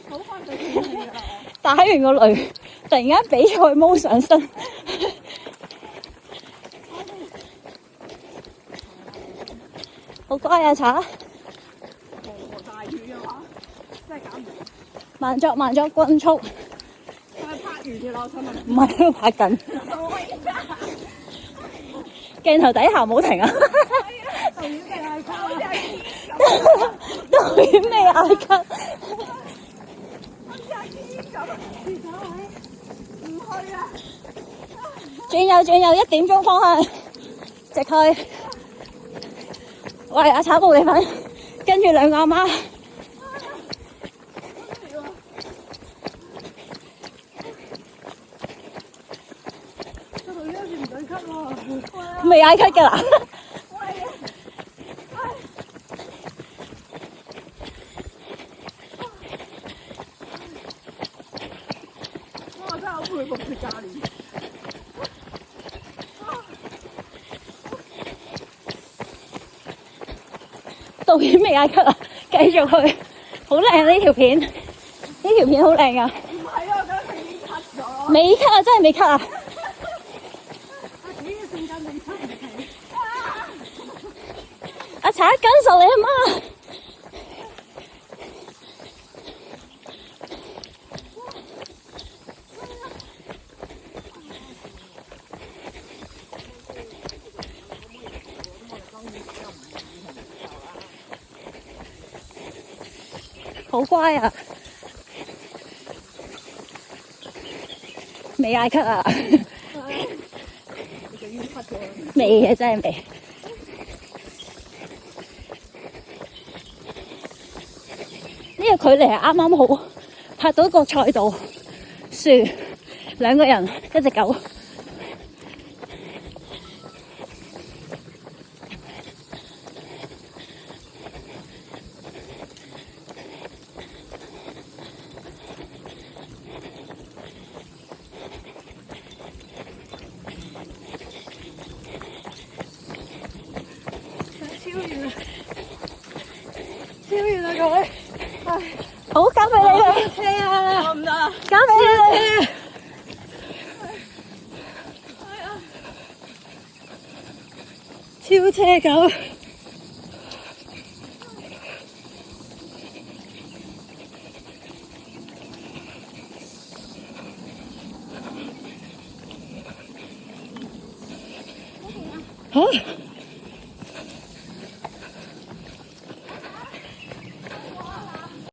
好快就天氣啦！打完個雷，突然間比賽毛上身，好乖啊！茶大雨嘅話，真係搞唔掂。慢作均速，係咪拍完嘅啦？我想問。唔係喺度拍緊。鏡頭底下冇停啊！導演未嗌卡，導演未嗌卡。好似阿堅咁，跌咗位，唔去啊！轉右，1點鐘方向，直去。喂，阿炒布你份，跟住兩個阿媽。未嗌咳㗎啦！我真係好佩服佢教練。導演未嗌咳啊，繼續去，好靚呢條片，呢條片好靚啊！唔係啊，我覺得佢已經咳咗。未咳啊，真係未咳啊！阿茶跟實你阿媽。好乖啊！未嗌咳啊！未嘅真係未。呢個距離係啱啱好拍到個賽道，樹兩個人一隻狗。超遠啦佢，好，交俾你啦！車啊，唔得啦，交俾你。超車狗。嚇！